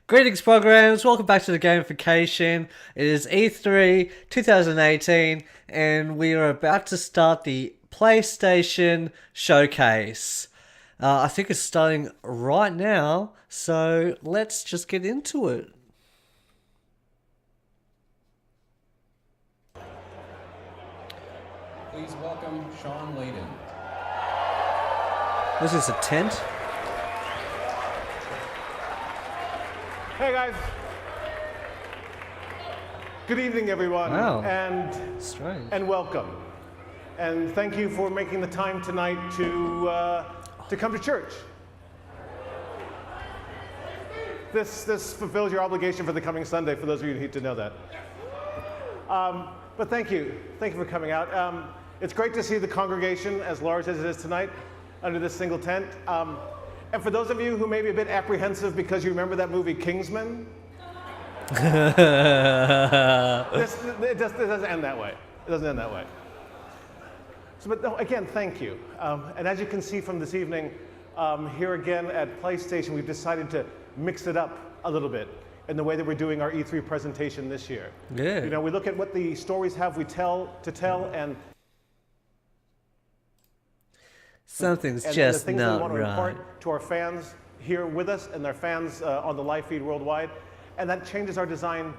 Greetings, programs. Welcome back to the gamification. It is E3 2018, and we are about to start the PlayStation Showcase. I think it's starting right now, so let's just get into it. Please welcome Sean Layden. Was this a tent? Hey guys. Good evening, everyone. Wow. And Strange. welcome. And thank you for making the time tonight to come to church. This fulfills your obligation for the coming Sunday, for those of you who need to know that. But thank you for coming out. It's great to see the congregation as large as it is tonight under this single tent. And for those of you who may be a bit apprehensive because you remember that movie Kingsman, it doesn't end that way. It doesn't end that way. So, but no, again, thank you. And as you can see from this evening, here again at PlayStation, we've decided to mix it up a little bit in the way that we're doing our E3 presentation this year. Yeah. You know, we look at what the stories have we tell, and Something's and just the things not we want to right. impart to our fans here with us and their fans on the live feed worldwide. And that changes our design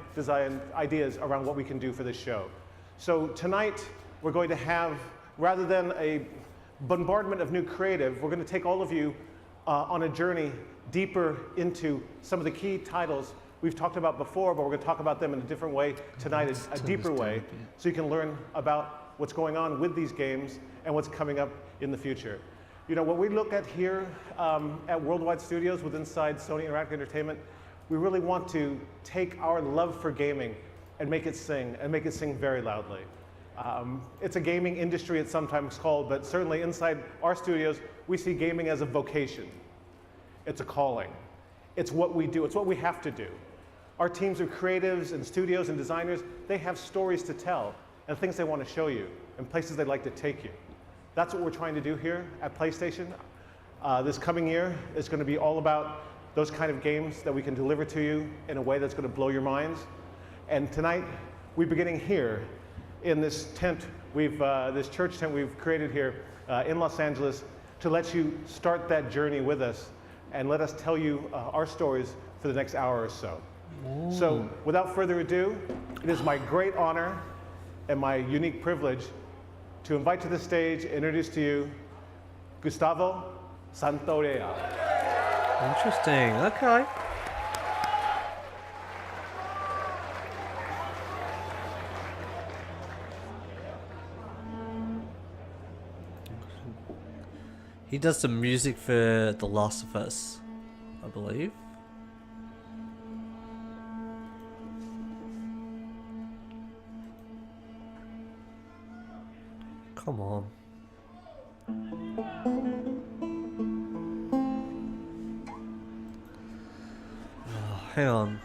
ideas around what we can do for this show. So tonight, we're going to have, rather than a bombardment of new creative, we're going to take all of you on a journey deeper into some of the key titles we've talked about before, but we're going to talk about them in a different way tonight, a deeper way, so you can learn about what's going on with these games and what's coming up in the future. You know, what we look at here at Worldwide Studios with inside Sony Interactive Entertainment, we really want to take our love for gaming and make it sing very loudly. It's a gaming industry, it's sometimes called, but certainly inside our studios, we see gaming as a vocation. It's a calling. It's what we do. It's what we have to do. Our teams of creatives and studios and designers, they have stories to tell and things they want to show you and places they'd like to take you. That's what we're trying to do here at PlayStation. This coming year is going to be all about those kind of games that we can deliver to you in a way that's going to blow your minds. And tonight, we're beginning here in this tent, this church tent we've created here in Los Angeles to let you start that journey with us and let us tell you our stories for the next hour or so. Ooh. So without further ado, it is my great honor and my unique privilege to invite to the stage, introduce to you, Gustavo Santaolalla. Interesting. Okay. He does some music for The Last of Us, I believe. Come on. Oh, hang on.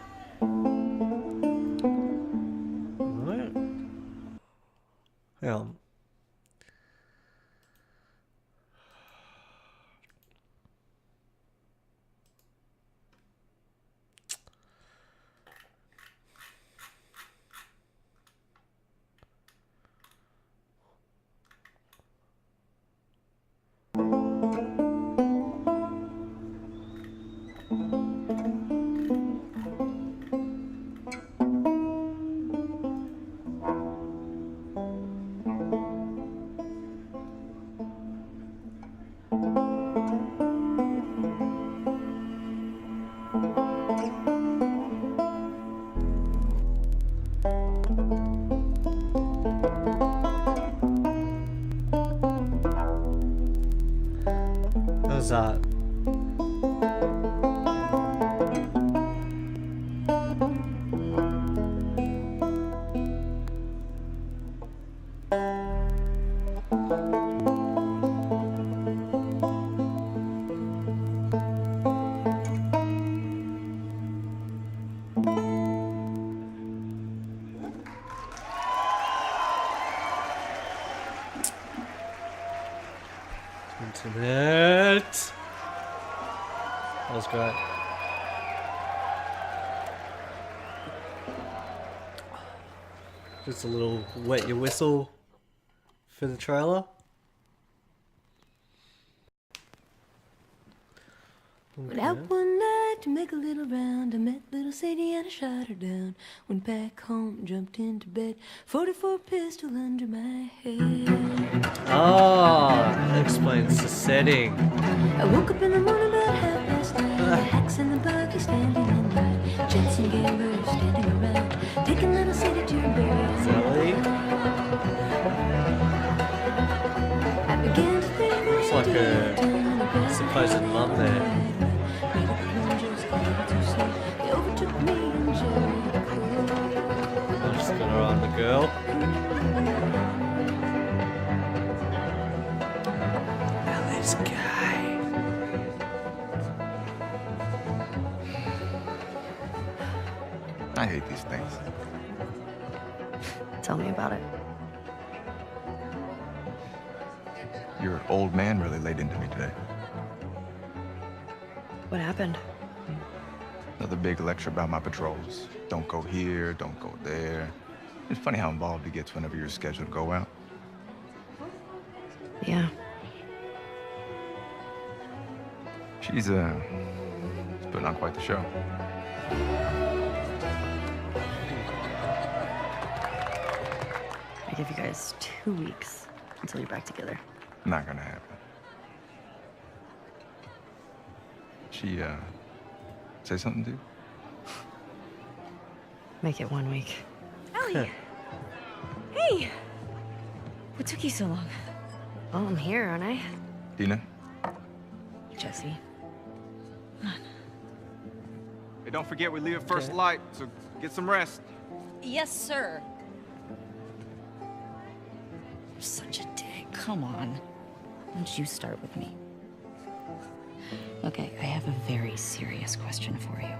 Right. Hang on. How's that? Internet. That was great. Just a little wet your whistle for the trailer. Went out one night to make a little round. I met little Sadie and I shot her down. Went back home, jumped into bed. 44 pistol under my head. Ah, that explains the setting. I woke up in the morning about 9:30. The hacks and the buggy standing in line. Jets and gamblers standing around. Taking little Sadie to bed. Sally? I began to think It's like a supposed mum there. They overtook me and Jericho. I'm just gonna run the girl. Ellie's gay. I hate these things. Tell me about it. Your old man really laid into me today. What happened? Another big lecture about my patrols. Don't go here, don't go there. It's funny how involved he gets whenever you're scheduled to go out. Yeah. She's putting on quite the show. I give you guys 2 weeks until you're back together. Not gonna happen. She, say something to you? Make it 1 week. Ellie! Hey! What took you so long? Oh, I'm here, aren't I? Dina? Jesse. Hey, don't forget we leave at first light, so get some rest. Yes, sir. You're such a dick. Come on. Why don't you start with me? Okay, I have a very serious question for you.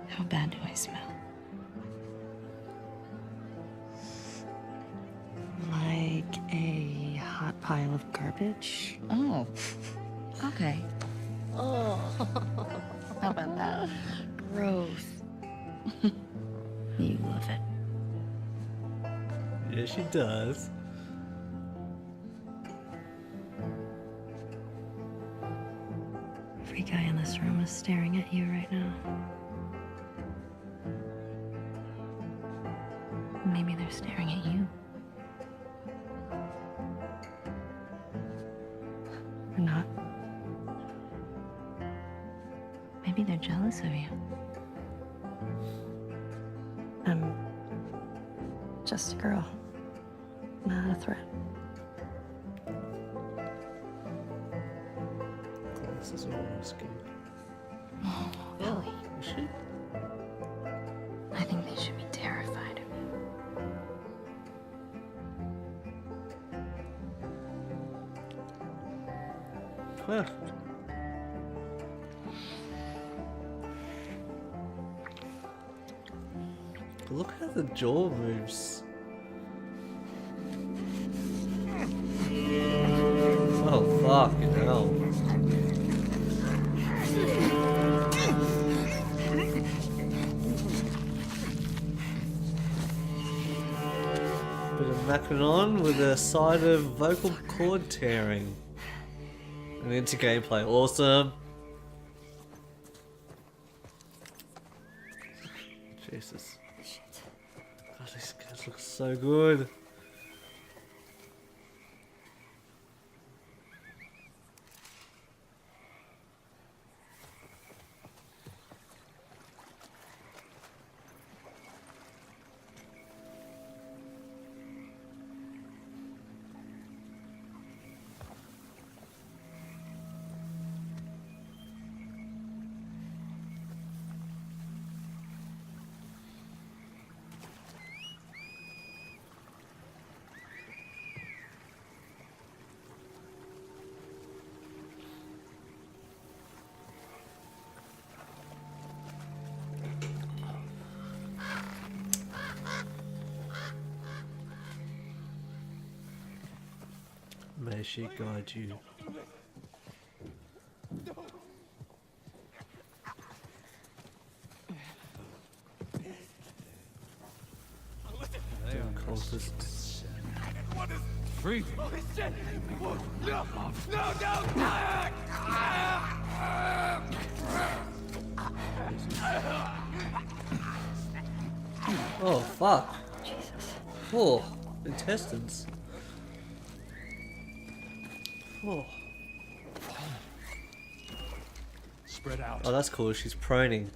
How bad do I smell? Like a hot pile of garbage? Oh, okay. Oh, how about that? Gross. You love it. Yeah, she does. Every guy in this room is staring at you right now. Maybe they're staring at you. Or not. Maybe they're jealous of you. I'm just a girl, not a threat. This is all skin. Oh, Ellie. Is she? I think they should be terrified of you. Huh. Look how the jaw moves. Oh, fucking hell. Bit of macking on with a side of vocal cord tearing. And into gameplay. Awesome. Jesus. God, these guys look so good. May she guide you. of this. Oh fuck. Jesus. Oh, intestines. Oh. Spread out. Oh, that's cool. She's proning.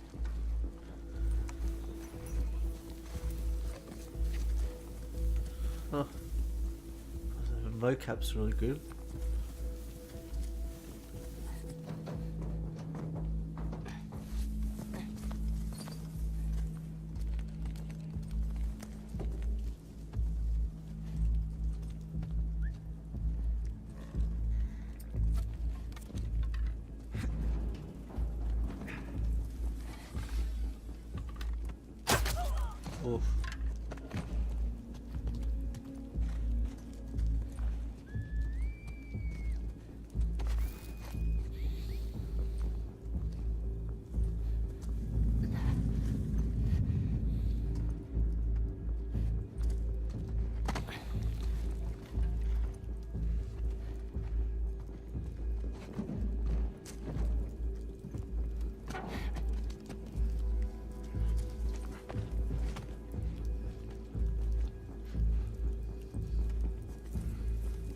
Huh. The mocap's really good. Oof.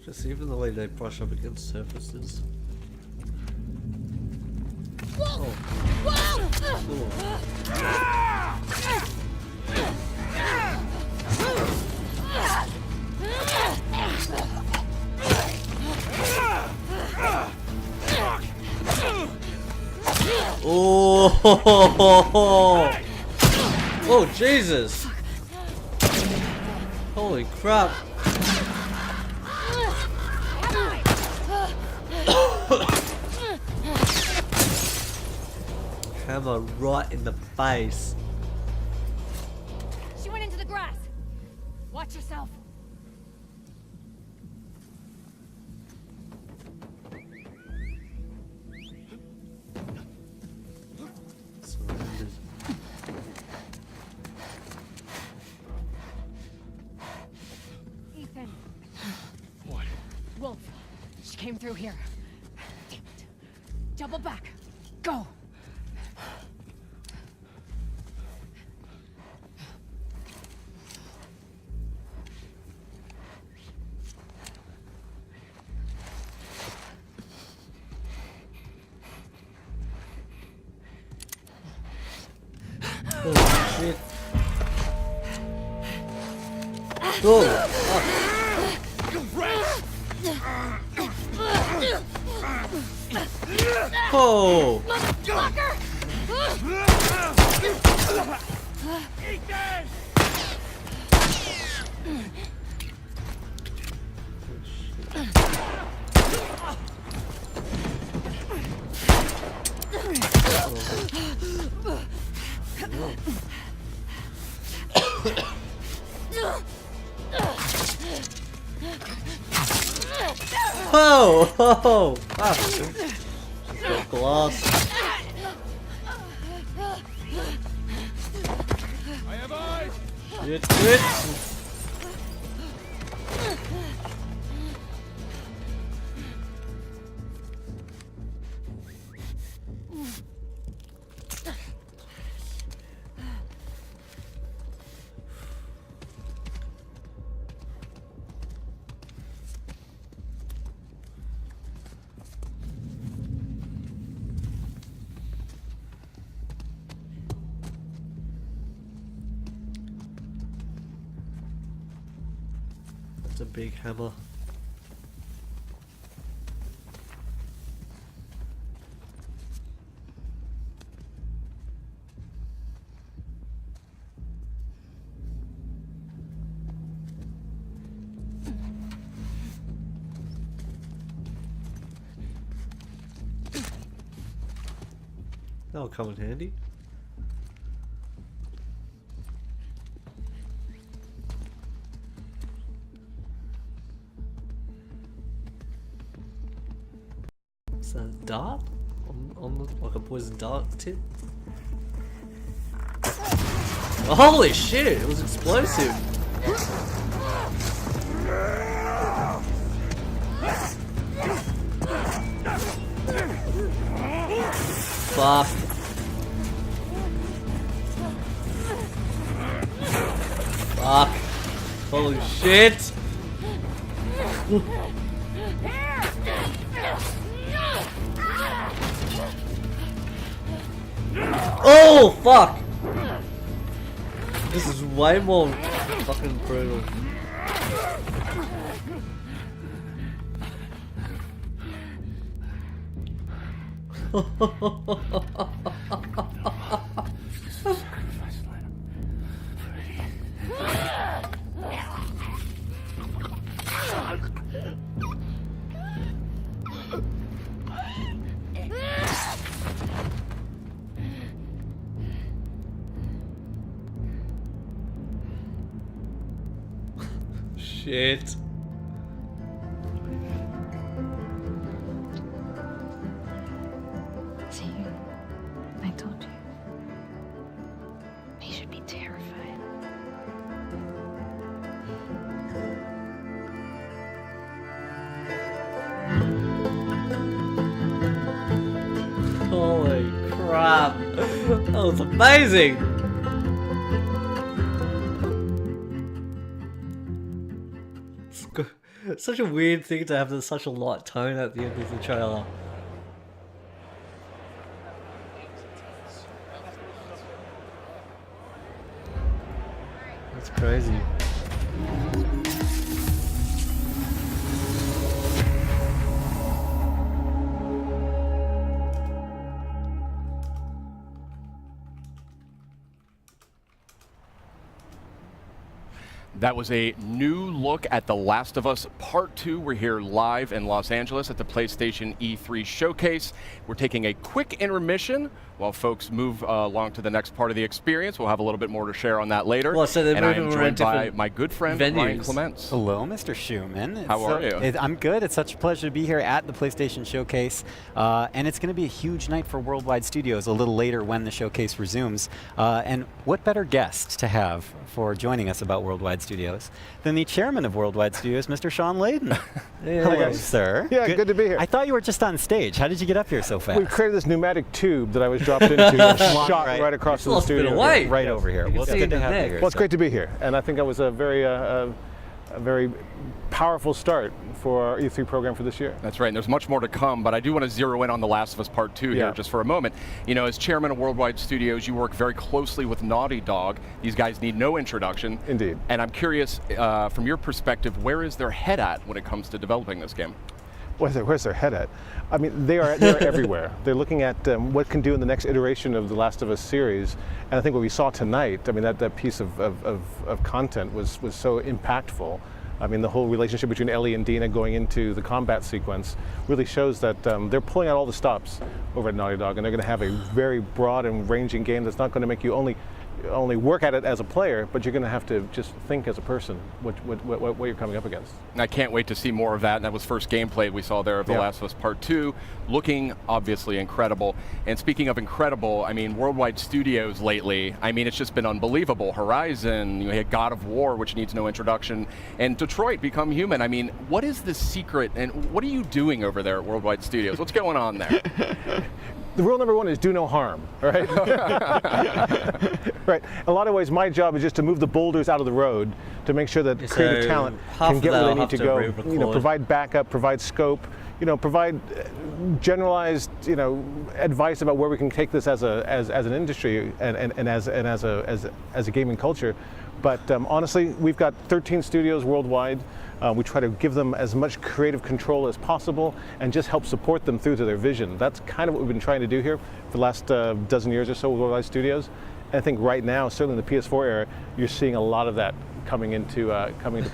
Just even the way they brush up against surfaces. Oh. Oh. Oh. Oh, Jesus. Holy crap. Hammer right in the face. She went into the grass. Watch yourself. Surrounded. Ethan. What? Wolf. She came through here. Damn it. Double back. Go. Oh shit. Oh. Oh. Oh, oh, fuck. She's got glass. I have eyes. Shit, shit. That's a big hammer. That'll come in handy. Is that a dart? On the, like a poison dart tip? Oh, holy shit, it was explosive! Fuck. Fuck. Holy shit. Oh, fuck. This is way more fucking brutal. Shit. See, I told you. He should be terrified. Holy crap. That was amazing. It's such a weird thing to have such a light tone at the end of the trailer. That's crazy. That was a new look at The Last of Us Part 2. We're here live in Los Angeles at the PlayStation E3 Showcase. We're taking a quick intermission while folks move along to the next part of the experience. We'll have a little bit more to share on that later. Well, so they're and I moving am around joined by different my good friend, Ryan venues. Clements. Hello, Mr. Schumann. How are you? I'm good. It's such a pleasure to be here at the PlayStation Showcase. And it's going to be a huge night for Worldwide Studios a little later when the showcase resumes. And what better guest to have for joining us about Worldwide Studios than the chairman of Worldwide Studios, Mr. Sean Layden. Hello, sir. Yeah, good to be here. I thought you were just on stage. How did you get up here so fast? We've created this pneumatic tube that I was dropped into and shot right across It's the lost a bit studio. of weight. right over here. Well, it's see good to the have you neck. here. Well, it's sir. great to be here, and I think that was a very powerful start for our E3 program for this year. That's right, and there's much more to come, but I do want to zero in on The Last of Us Part 2 here Yeah. just for a moment. You know, as chairman of Worldwide Studios, you work very closely with Naughty Dog. These guys need no introduction. Indeed. And I'm curious, from your perspective, where is their head at when it comes to developing this game? Where's their head at? I mean, they're everywhere. They're looking at what can do in the next iteration of the Last of Us series, and I think what we saw tonight, I mean, that piece of content was so impactful. I mean, the whole relationship between Ellie and Dina going into the combat sequence really shows that they're pulling out all the stops over at Naughty Dog, and they're going to have a very broad and ranging game that's not going to make you only work at it as a player, but you're going to have to just think as a person what you're coming up against. And I can't wait to see more of that. And that was first gameplay we saw there of The Yeah. Last of Us Part 2, looking obviously incredible. And speaking of incredible, I mean, Worldwide Studios lately, I mean, it's just been unbelievable. Horizon, you had God of War, which needs no introduction, and Detroit Become Human. I mean, what is the secret, and what are you doing over there at Worldwide Studios? What's going on there? The rule number one is do no harm, right? Right. In a lot of ways, my job is just to move the boulders out of the road to make sure that So creative talent half can of get that where I'll they need have to to go. re-record. Provide backup, provide scope. Provide generalized, advice about where we can take this as an industry and as a gaming culture. But honestly, we've got 13 studios worldwide. We try to give them as much creative control as possible and just help support them through to their vision. That's kind of what we've been trying to do here for the last dozen years or so with Worldwide Studios. And I think right now, certainly in the PS4 era, you're seeing a lot of that coming into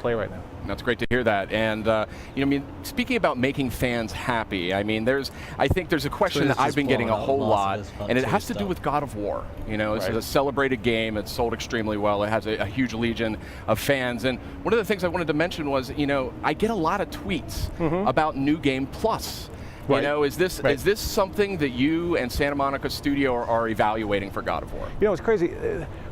play right now. That's great to hear that. And, I mean, speaking about making fans happy, I mean, I think there's a question Twitter's that I've just been getting a blowing up whole Last lot, of Us Part and it 2 has to do stuff. with God of War. This Right. is a celebrated game. It's sold extremely well. It has a huge legion of fans. And one of the things I wanted to mention was, I get a lot of tweets about New Game Plus. You Right. know, is this something that you and Santa Monica Studio are evaluating for God of War? You know, it's crazy.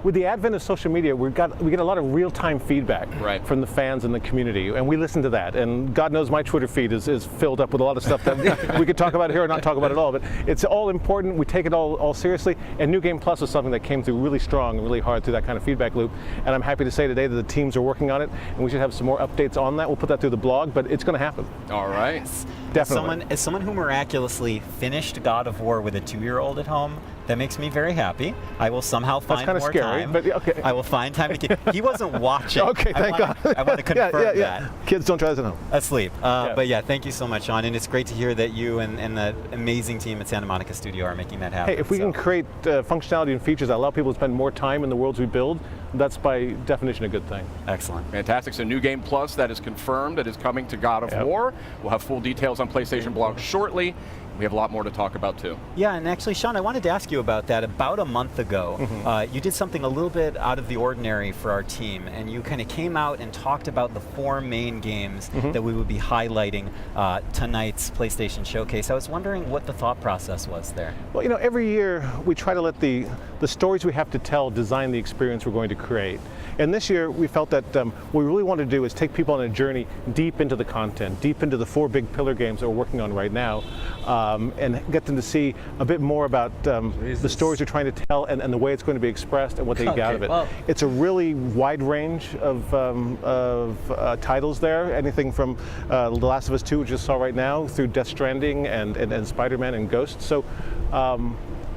With the advent of social media, we get a lot of real-time feedback Right. from the fans and the community, and we listen to that. And God knows my Twitter feed is filled up with a lot of stuff that we could talk about here or not talk about at all. But it's all important. We take it all seriously. And New Game Plus is something that came through really strong and really hard through that kind of feedback loop. And I'm happy to say today that the teams are working on it, and we should have some more updates on that. We'll put that through the blog, but it's going to happen. All right. Definitely. As someone who miraculously finished God of War with a 2-year-old at home, that makes me very happy. I will somehow find kinda more scary, time. but okay. I will find time to He wasn't watching. Okay, thank God. I want to confirm that. Kids, don't try this at home. Asleep. But yeah, thank you so much, Sean. And it's great to hear that you and the amazing team at Santa Monica Studio are making that happen. Hey, if we can create functionality and features that allow people to spend more time in the worlds we build, that's by definition a good thing. Excellent. Fantastic. So New Game Plus, that is confirmed, that is coming to God of War. We'll have full details on PlayStation Blog shortly. We have a lot more to talk about too. Yeah, and actually, Sean, I wanted to ask you about that. About a month ago, you did something a little bit out of the ordinary for our team, and you kind of came out and talked about the 4 main games that we would be highlighting tonight's PlayStation Showcase. I was wondering what the thought process was there. Well, you know, every year we try to let the stories we have to tell design the experience we're going to create. And this year we felt that what we really want to do is take people on a journey deep into the content, deep into the 4 big pillar games that we're working on right now, and get them to see a bit more about the stories you're trying to tell and the way it's going to be expressed and what they get out of it. Well, it's a really wide range of titles there, anything from The Last of Us 2, which you just saw right now, through Death Stranding and Spider-Man and Ghost. So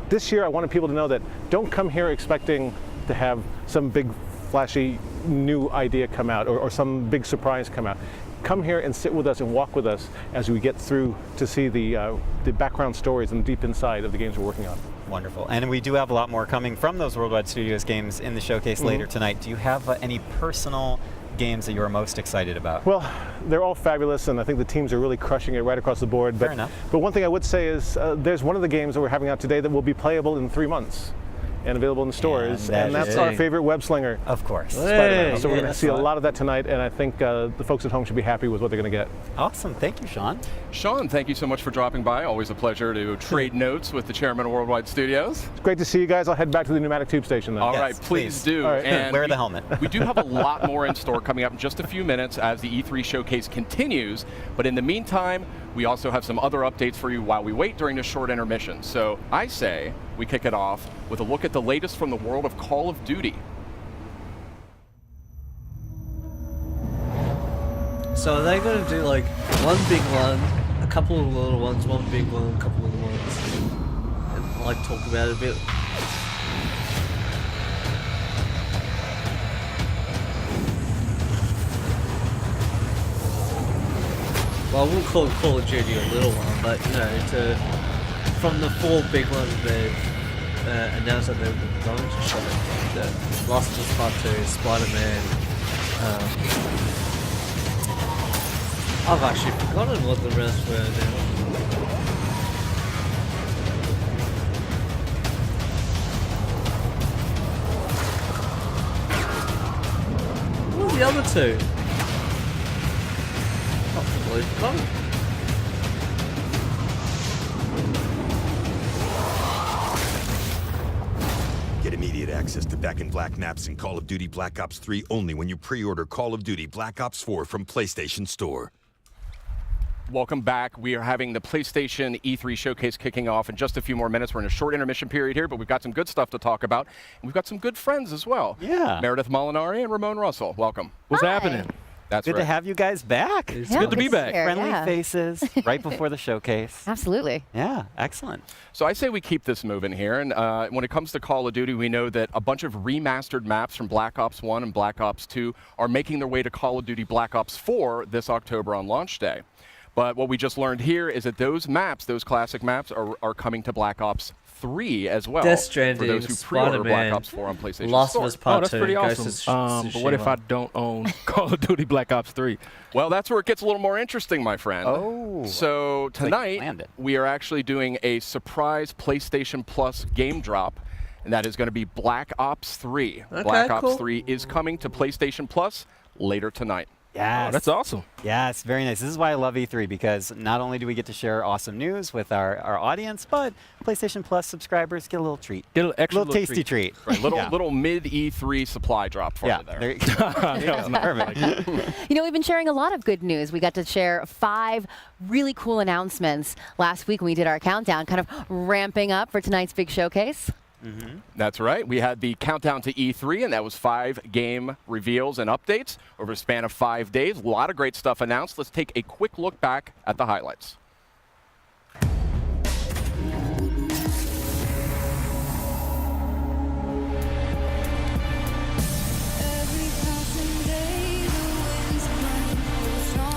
this year I wanted people to know that don't come here expecting to have some big flashy new idea come out or some big surprise come out. Come here and sit with us and walk with us as we get through to see the background stories and deep inside of the games we're working on. Wonderful. And we do have a lot more coming from those Worldwide Studios games in the showcase later tonight. Do you have any personal games that you're most excited about? Well, they're all fabulous, and I think the teams are really crushing it right across the board. Fair enough. But one thing I would say is there's one of the games that we're having out today that will be playable in 3 months and available in the stores, and that's our favorite web slinger. Of course. Spider-Man. So we're going to see a fun. lot of that tonight, and I think the folks at home should be happy with what they're going to get. Awesome. Thank you, Sean. Sean, thank you so much for dropping by. Always a pleasure to trade notes with the chairman of Worldwide Studios. It's great to see you guys. I'll head back to the pneumatic tube station then. All Yes, right, please please. do. All right. And Wear the helmet. We do have a lot more in store coming up in just a few minutes as the E3 showcase continues. But in the meantime, we also have some other updates for you while we wait during this short intermission. So I say we kick it off with a look at the latest from the world of Call of Duty. So are they going to do like one big one, a couple of little ones, one big one, a couple of little ones, and like talk about it a bit? Well, we'll call Call of Duty a little one, but you know, from the 4 big ones they've announced that they're going to show, the Last of Us Part 2, Spider-Man. I've actually forgotten what the rest were now. What were the other 2? I've completely forgotten. Get immediate access to Back in Black maps in Call of Duty Black Ops 3 only when you pre-order Call of Duty Black Ops 4 from PlayStation Store. Welcome back. We are having the PlayStation E3 showcase kicking off in just a few more minutes. We're in a short intermission period here, but we've got some good stuff to talk about. And we've got some good friends as well. Yeah. Meredith Molinari and Ramon Russell. Welcome. What's happening? That's Good right. to have you guys back. It's good to be back. Friendly Yeah. faces right before the showcase. Absolutely. Yeah, excellent. So I say we keep this moving here. And when it comes to Call of Duty, we know that a bunch of remastered maps from Black Ops 1 and Black Ops 2 are making their way to Call of Duty Black Ops 4 this October on launch day. But what we just learned here is that those maps, those classic maps, are coming to Black Ops 3 as well. Death Stranding, for those who pre-order Spider-Man, Black Ops 4 on PlayStation Last Store. of Us Part 2. Oh, that's pretty Ghost awesome. of But what if I Tsushima. don't own Call of Duty Black Ops 3? Well, that's where it gets a little more interesting, my friend. Oh. So like you tonight, planned it. we are actually doing a surprise PlayStation Plus game drop, and that is going to be Black Ops 3. Okay, Black Ops cool. 3 is coming to PlayStation Plus later tonight. Yes. Oh, that's awesome. Yes, very nice. This is why I love E3, because not only do we get to share awesome news with our audience, but PlayStation Plus subscribers get a little treat. Get a little extra little tasty treat. Right, little Yeah. little mid E3 supply drop for Yeah, you there. there you go. Perfect. You know, we've been sharing a lot of good news. We got to share 5 really cool announcements last week when we did our countdown, kind of ramping up for tonight's big showcase. That's right. We had the countdown to E3, and that was 5 game reveals and updates over a span of 5 days. A lot of great stuff announced. Let's take a quick look back at the highlights.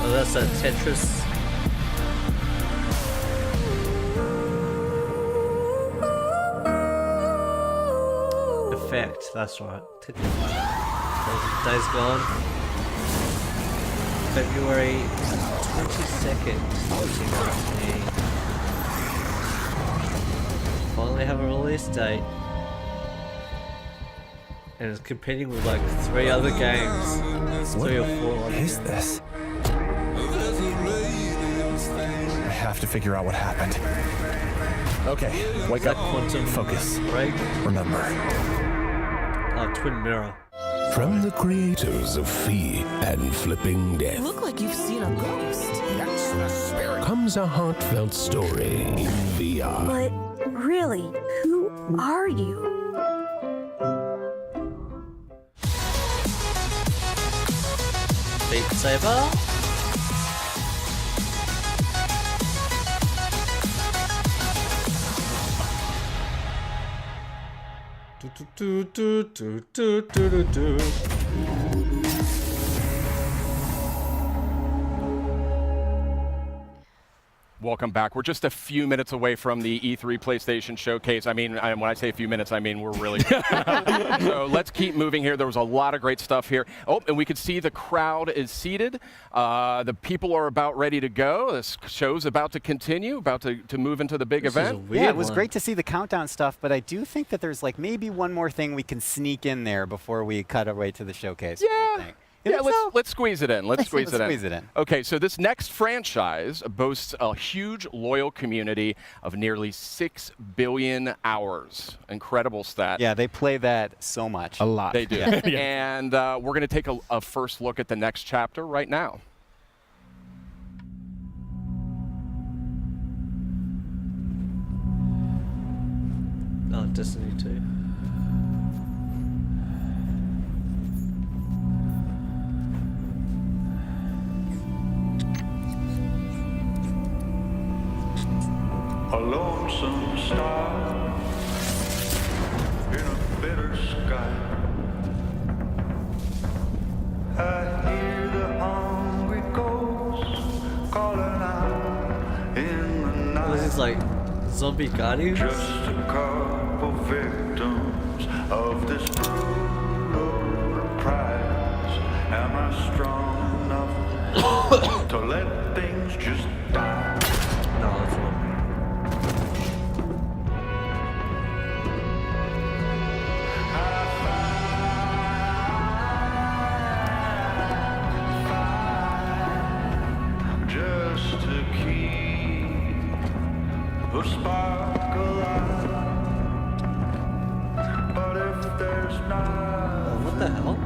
Oh, that's a Tetris. Effect, that's right. Days Gone. February 22nd, 2019. Finally have a release date. And it's competing with like 3 other games. 3 or 4. What is this? I have to figure out what happened. Okay, wake up. Quantum Focus. Break. Remember. Oh, Twin Mirror. From the creators of Fee and Flipping Death. Look like you've seen a ghost. That's the spirit. Comes a heartfelt story in VR. But really, who are you? Beat Saber. Do, do, do, do, do, do, do. Welcome back. We're just a few minutes away from the E3 PlayStation Showcase. I mean, when I say a few minutes, I mean we're really So let's keep moving here. There was a lot of great stuff here. Oh, and we could see the crowd is seated. The people are about ready to go. This show's about to continue, about to move into the big event. Yeah, it was great to see the countdown stuff, but I do think that there's like maybe one more thing we can sneak in there before we cut away to the showcase. What do you think? Yeah, let's squeeze it in. Let's squeeze it in. Okay, so this next franchise boasts a huge loyal community of nearly 6 billion hours. Incredible stat. Yeah, they play that so much. A lot. They do. And we're going to take a first look at the next chapter right now. Oh, Destiny 2. A lonesome star in a bitter sky. I hear the hungry ghosts calling out in the night. This is like Zombie Guardians? Just a couple victims of this brutal reprise. Am I strong enough to let things just die? No, it's not. Just to keep a spark alive. But if there's not, what the hell?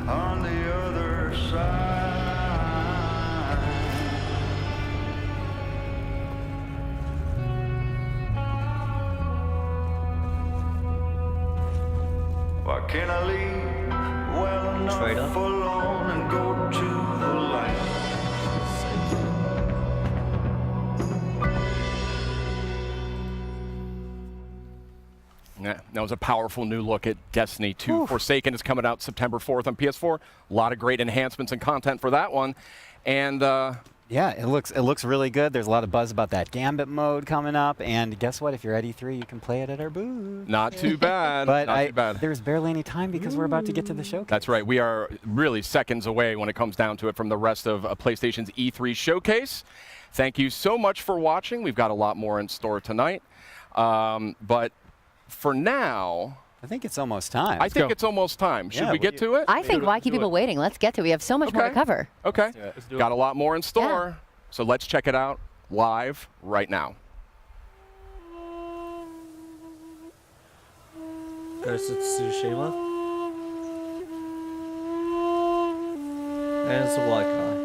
On the other side, why can't I leave well enough alone and go to the light? Yeah, that was a powerful new look at Destiny 2. Forsaken is coming out September 4th on PS4. A lot of great enhancements and content for that one. And yeah, it looks really good. There's a lot of buzz about that Gambit mode coming up. And guess what? If you're at E3, you can play it at our booth. Not too bad. But Not too bad. There's barely any time because we're about to get to the showcase. That's right. We are really seconds away when it comes down to it from the rest of PlayStation's E3 showcase. Thank you so much for watching. We've got a lot more in store tonight. But for now, I think it's almost time. I think it's almost time. Should we get to it? I think why keep people waiting? Let's get to it. We have so much more to cover. Okay. Let's do it. Got a lot more in store. So let's check it out live right now. Ghost of Tsushima. And it's a white guy.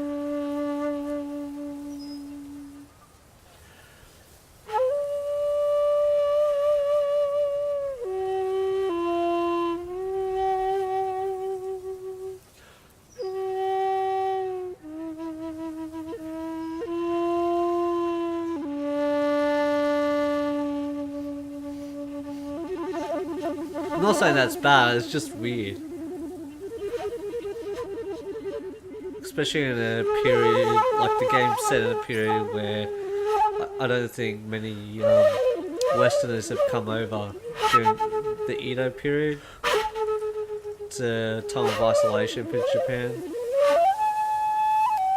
I'm not saying that's bad, it's just weird. Especially in a period, like the game's set in a period where I don't think many Westerners have come over during the Edo period. It's a time of isolation for Japan.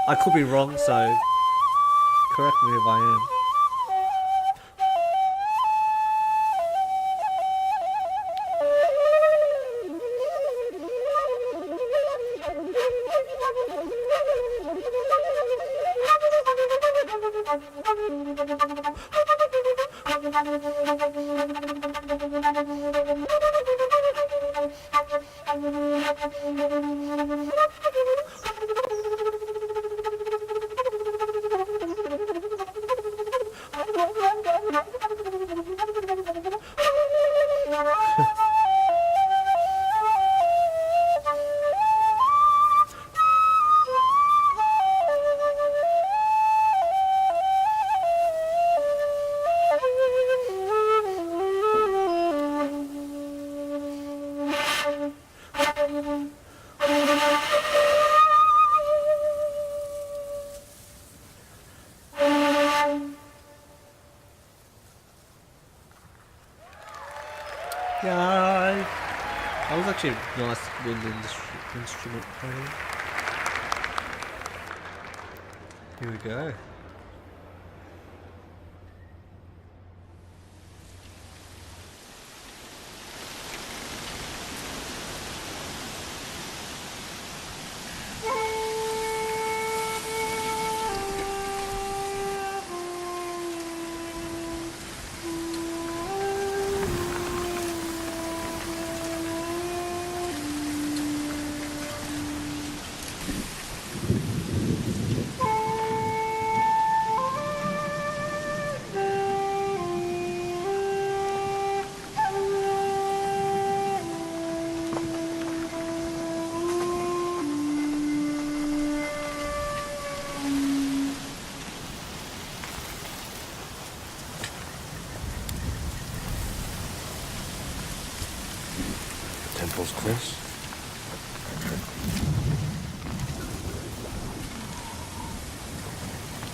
I could be wrong, so correct me if I am. Yeah, that was actually a nice wind instrument playing. Here we go. Temple's close.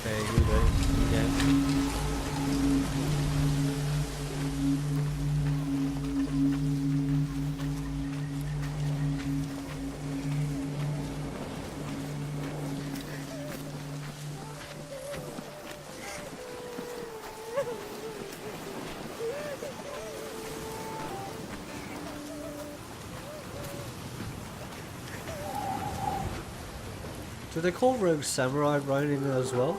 Okay, here we go. Yeah. Do they call Rogue Samurai Ronin as well?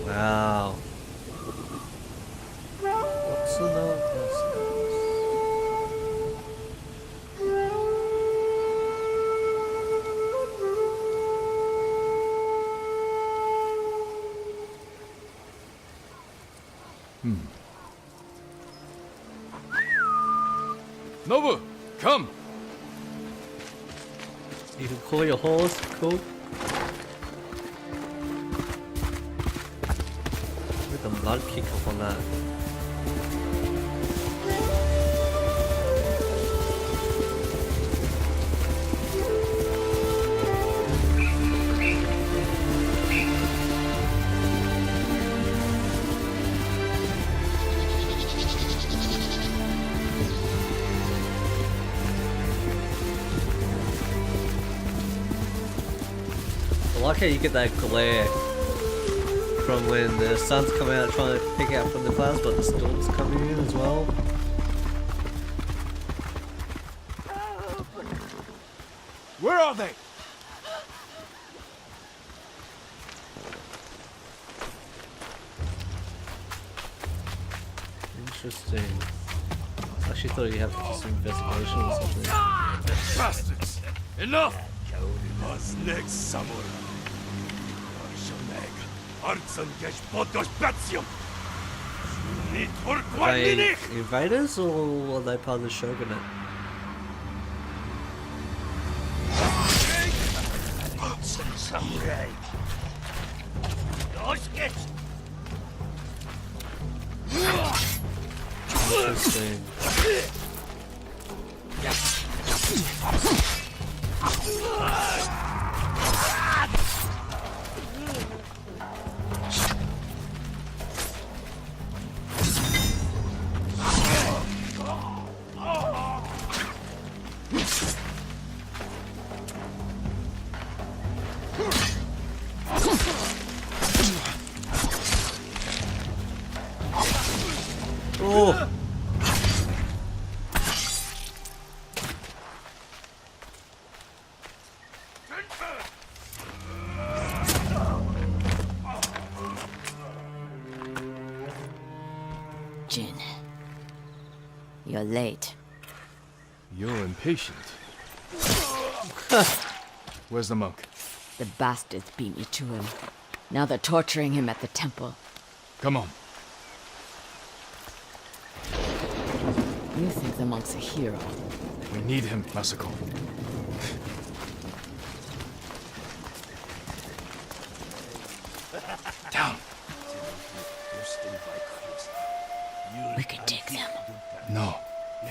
Wow. What's another Nobu, come. You can call your horse, cool. With the mud kick up on that. I like how you get that glare from when the sun's coming out trying to pick out from the clouds, but the storm's coming in as well. Where are they? Interesting. I actually thought you have to do some investigation or something. Bastards! Enough! Was next summer. Artsan gesh podos batsium. Ni Are they invaders or are they part of the shogunate? Samurai. Interesting. Oh! Jin, you're late. You're impatient. Where's the monk? The bastards beat me to him. Now they're torturing him at the temple. Come on. You think the monk's a hero? We need him, Masako. Down. We can take them. No.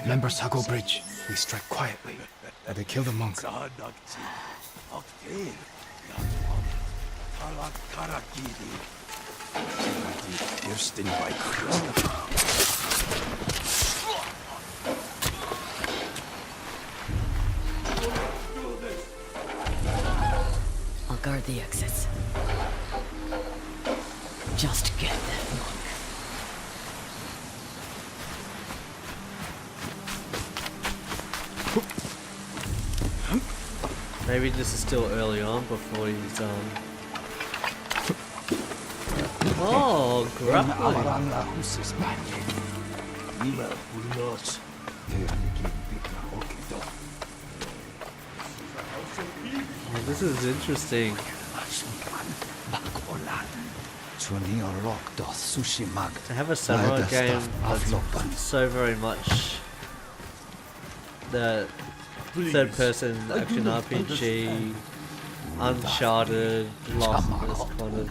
Remember Sago Bridge? We strike quietly. They kill the monk. I'll guard the exits. Just get that monk. Maybe this is still early on before he's Oh, grappling. Oh, this is interesting. To have a samurai game that's so very much the third-person action RPG, Uncharted, Lost, this kind of.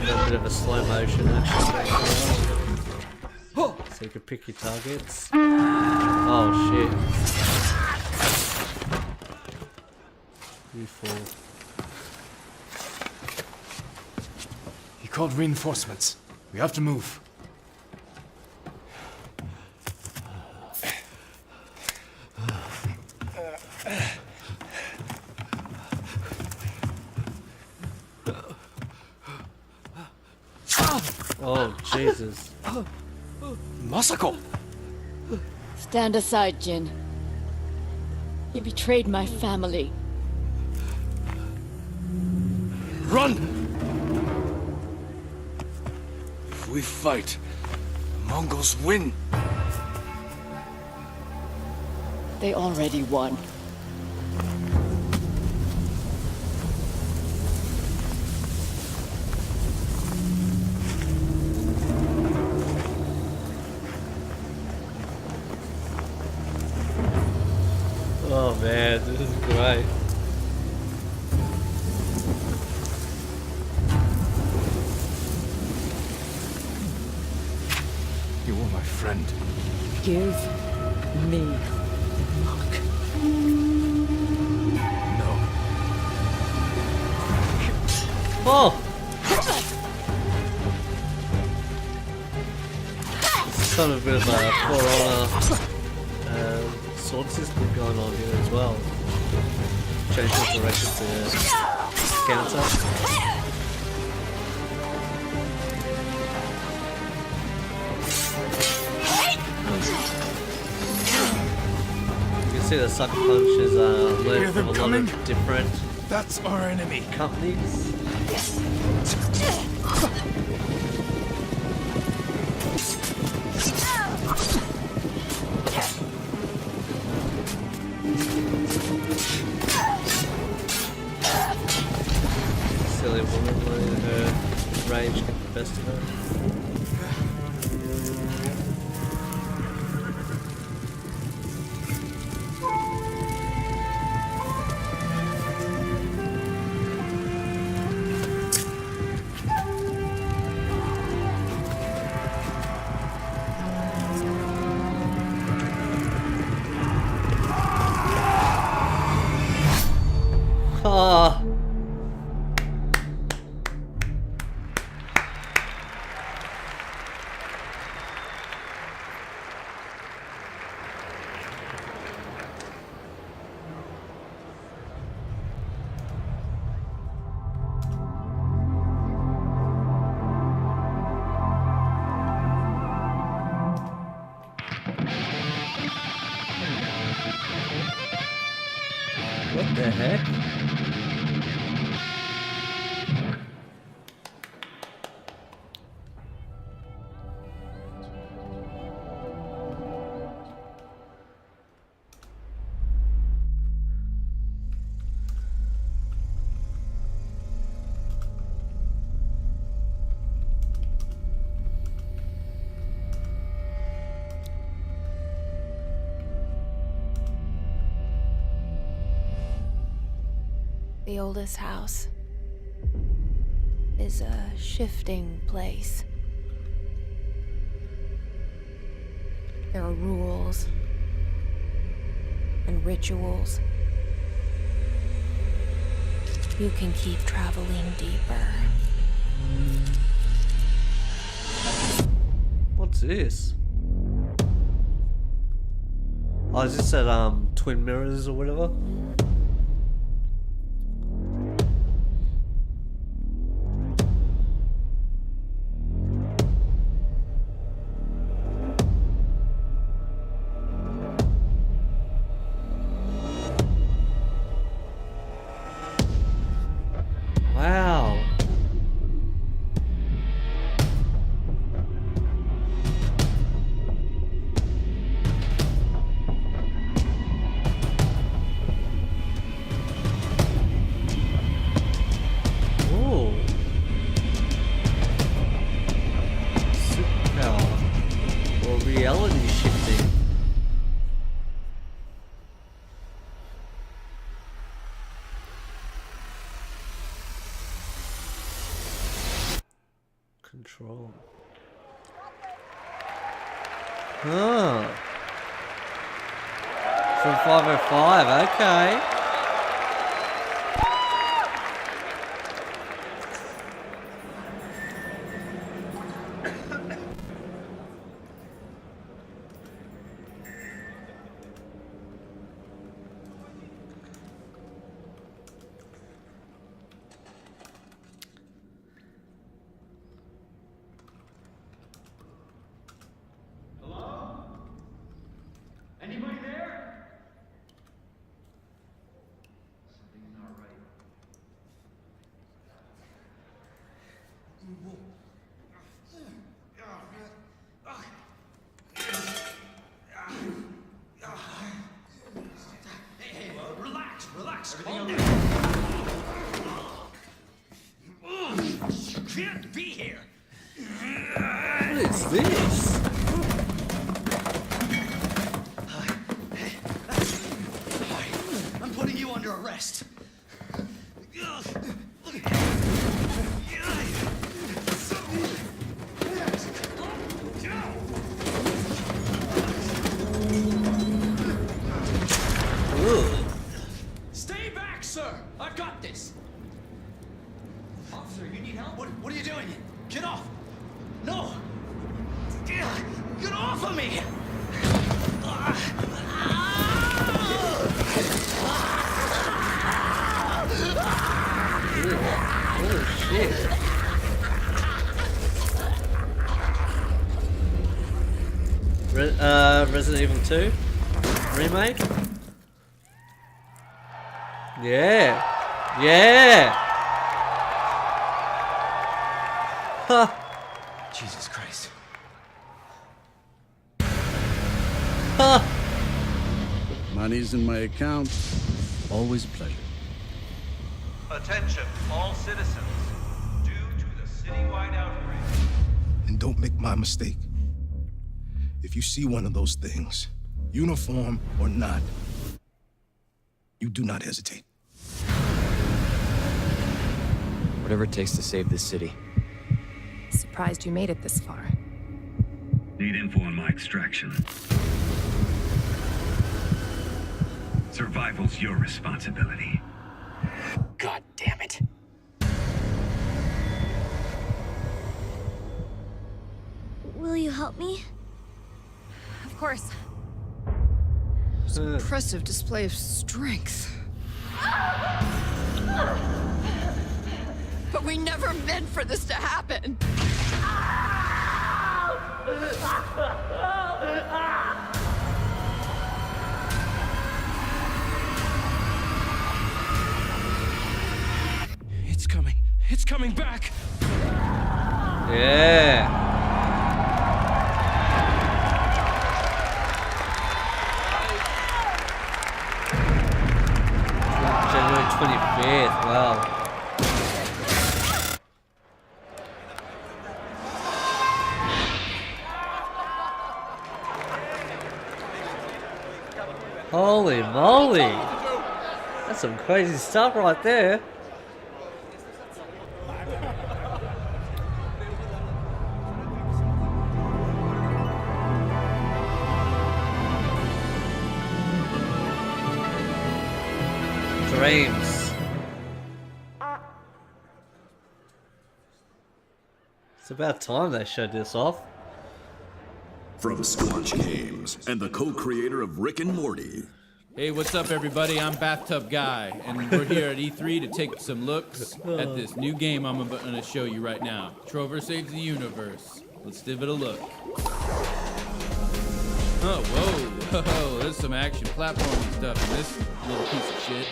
A bit of a slow motion action. So you can pick your targets. Oh shit. You fall. He called reinforcements. We have to move. Oh, Jesus. Masako! Stand aside, Jin. You betrayed my family. Run! If we fight, the Mongols win. They already won. Oh man, this is great. You were my friend. Give me the monk. No. Oh! sort of a bit of a For Honor sword system going on here as well. Change the direction to counter. You can see the Sucker Punch is led from a lot of different That's our enemy. companies. Silly woman letting her rage get the best of her. Ah. What the heck? The oldest house is a shifting place. There are rules and rituals. You can keep traveling deeper. What's this? Oh, is this at Twin Mirrors or whatever? Wow. Ooh. Superpower or reality shifting. Control. Huh. From 505, okay. Anybody there? Something's not right. Hey, relax, relax. Calm down. You can't be here. What is this? I'm putting you under arrest. Stay back, sir. I've got this. Officer, you need help? What are you doing? Get off. No. Get off. Resident Evil 2 remake. Yeah. Yeah. Huh. Jesus Christ. Huh. Money's in my account. Always a pleasure. Attention, all citizens. Due to the citywide outbreak. And don't make my mistake. If you see one of those things, uniform or not, you do not hesitate. Whatever it takes to save this city. Surprised you made it this far. Need info on my extraction. Survival's your responsibility. God damn it. Will you help me? Of course. It's an impressive display of strength. But we never meant for this to happen. It's coming. It's coming back. Yeah. January 25th. Wow. Holy moly! That's some crazy stuff right there. Dreams. It's about time they showed this off. From Squanch Games and the co-creator of Rick and Morty. Hey, what's up, everybody? I'm Bathtub Guy, and we're here at E3 to take some looks at this new game I'm going to show you right now. Trover Saves the Universe. Let's give it a look. Oh, whoa, there's some action platforming stuff in this little piece of shit.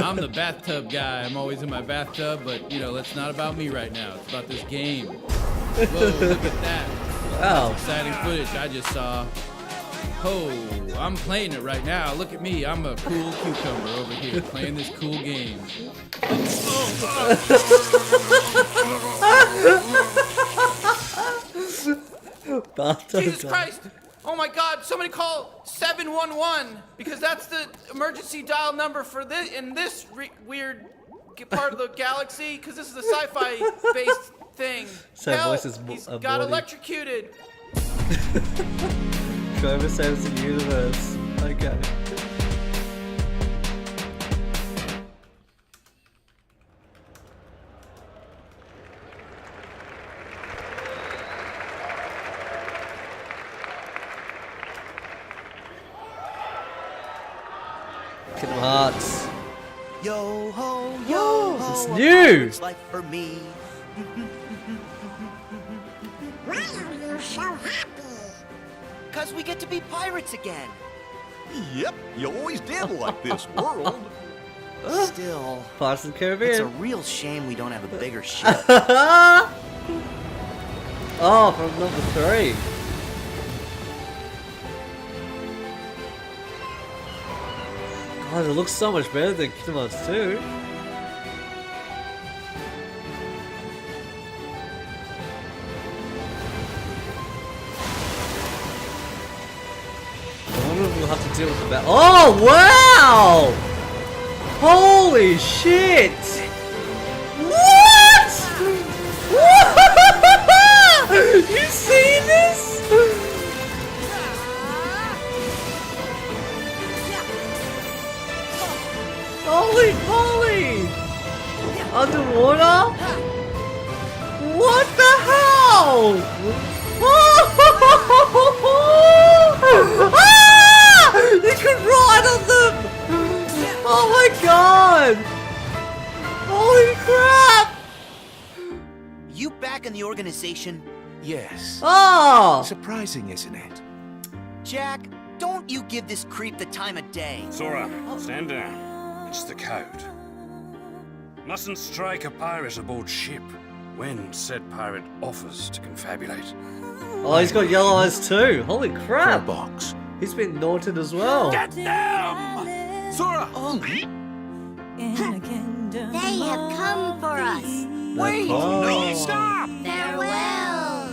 I'm the Bathtub Guy. I'm always in my bathtub, but, you know, that's not about me right now. It's about this game. Whoa, look at that. Wow. That's exciting footage I just saw. Oh, I'm playing it right now. Look at me. I'm a cool cucumber over here playing this cool game. Jesus Christ! Oh my God! Somebody call 711 because that's the emergency dial number for this in this weird part of the galaxy. Because this is a sci-fi based thing. Help! He's got electrocuted. Trover Saves the Universe. Okay. Kingdom Hearts. Yo ho, yo ho. It's new. It's life for me. Why are you so happy? Cause we get to be pirates again. Yep, you always did like this world. Still, Pirates of the Caribbean. it's a real shame we don't have a bigger ship. Oh, from number 3. God, it looks so much better than Kingdom Hearts 2. I wonder if we'll have to deal with the bat. Oh, wow! Holy shit! What? You see this? Holy moly! Underwater? What the hell? Ah! You can ride on them! Oh my god! Holy crap! You back in the organization? Yes. Oh! Surprising, isn't it? Jack, don't you give this creep the time of day. Sora, stand down. It's the code. Mustn't strike a pirate aboard ship when said pirate offers to confabulate. Oh, he's got yellow eyes too. Holy crap. He's been naughted as well. Get them! Sora! They have come for us. Wait! No! Stop! Farewell.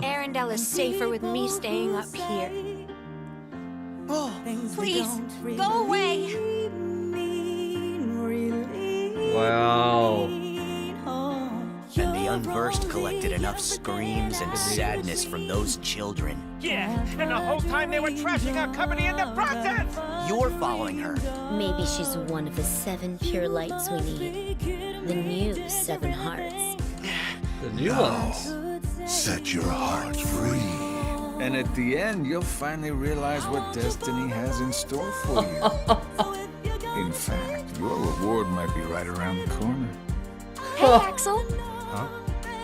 Arendelle is safer with me staying up here. Oh, please, go away. Wow. And the Unversed collected enough screams and sadness from those children. Yeah, and the whole time they were trashing our company in the process! You're following her. Maybe she's one of the 7 pure lights we need. The new 7 hearts. The new ones. Set your heart free. And at the end, you'll finally realize what destiny has in store for you. In fact, your reward might be right around the corner. Hey, Axel. Huh?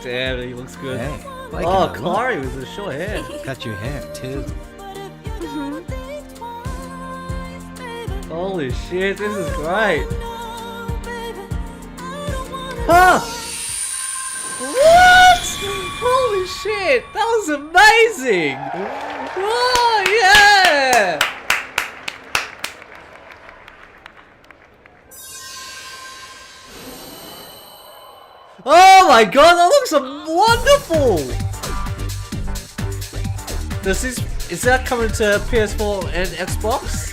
Damn, he looks good. Hey, oh, Clary with the short hair. Cut your hair too. Holy shit, this is great. Huh? What? Holy shit, that was amazing. Oh, yeah. Oh my god, that looks wonderful! Is that coming to PS4 and Xbox?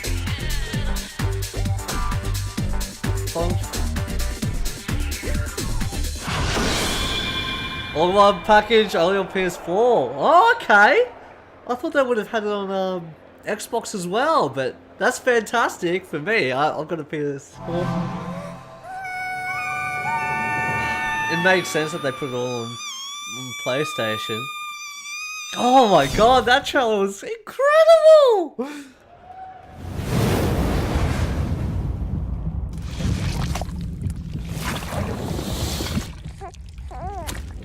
All one package, only on PS4. Oh, okay. I thought they would have had it on Xbox as well, but that's fantastic for me. I've got a PS4. It makes sense that they put it all on PlayStation. Oh my god, that trailer was incredible!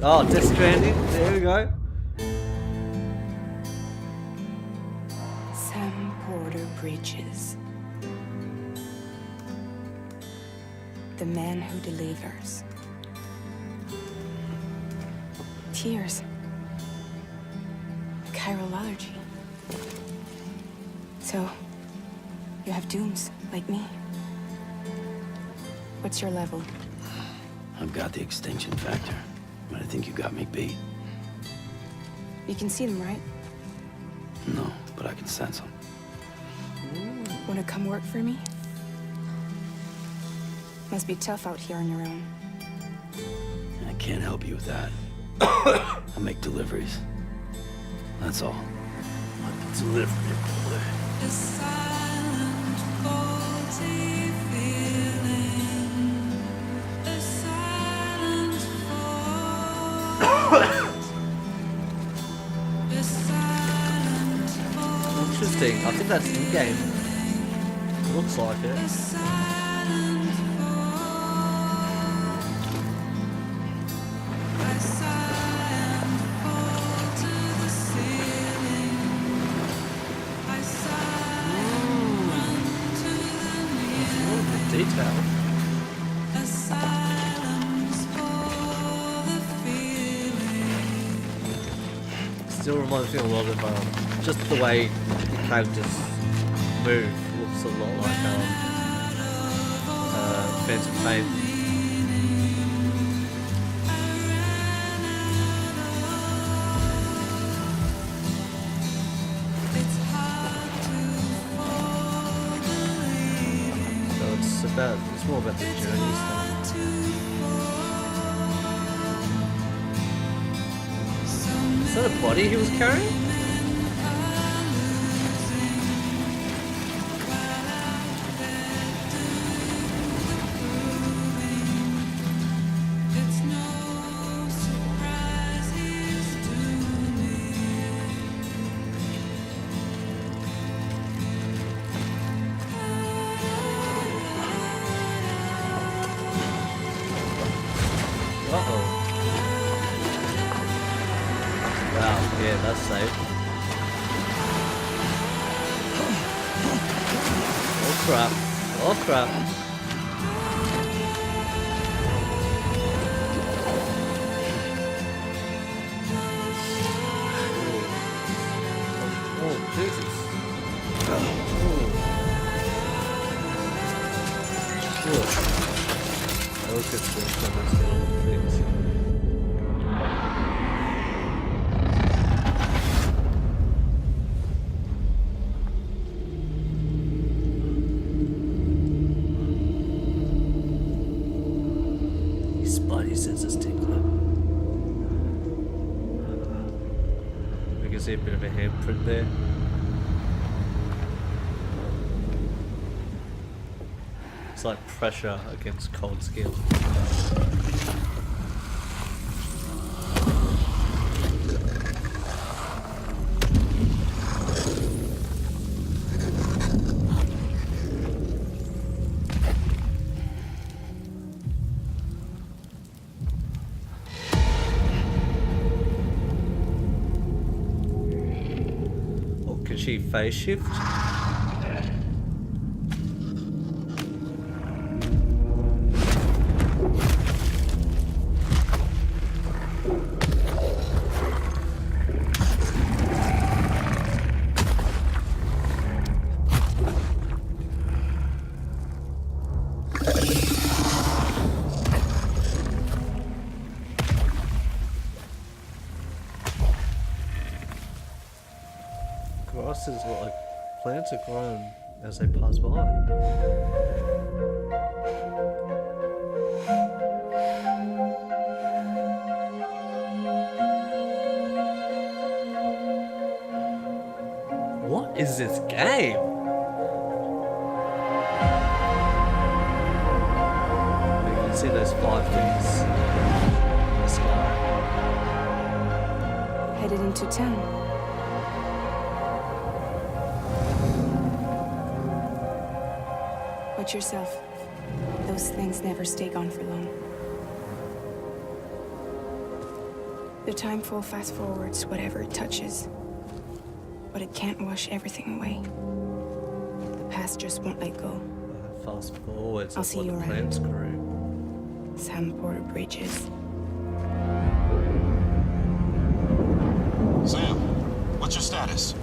Oh, Death Stranding, there we go. Sam Porter Bridges. The man who delivers. Tears. Chiral allergy. So, you have dooms, like me. What's your level? I've got the extinction factor, but I think you got me beat. You can see them, right? No, but I can sense them. Wanna come work for me? Must be tough out here on your own. I can't help you with that. I make deliveries. That's all. Delivery boy. A silent, faulty feeling. A silent fault. A silent fault. Interesting. I think that's in game. Looks like it. A silent fault. A silent fall to the ceiling. I silent run to the needle. Detail. A silence for the feeling. Still reminds me a lot of just the way the characters move. Looks a lot like Phantom Pain. So it's more about the journey stuff. Is that a body he was carrying? Wow, yeah, that's safe. crap. Oh crap. Oh, Jesus. That was just so much things. His body senses tingling. We can see a bit of a handprint there. It's like pressure against cold skin. Or can she phase shift? Grasses look like plants are grown as they pass by. What is this game? You can see those 5 things in the sky. Headed into town. Watch yourself. Those things never stay gone for long. The timefall fast forwards whatever it touches. But it can't wash everything away. The past just won't let go. Fast forwards. I'll see you around. Plants grew. Sam Porter Bridges. Sam, what's your status?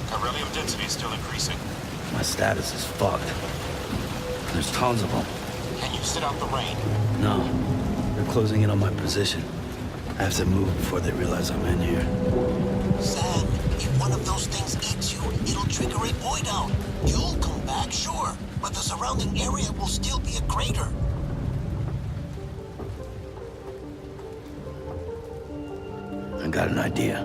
Chiralium density is still increasing. My status is fucked. There's tons of them. Can you sit out the rain? No. They're closing in on my position. I have to move before they realize I'm in here. Sam, if one of those things eats you, it'll trigger a void out. You'll come back, sure, but the surrounding area will still be a crater. I got an idea.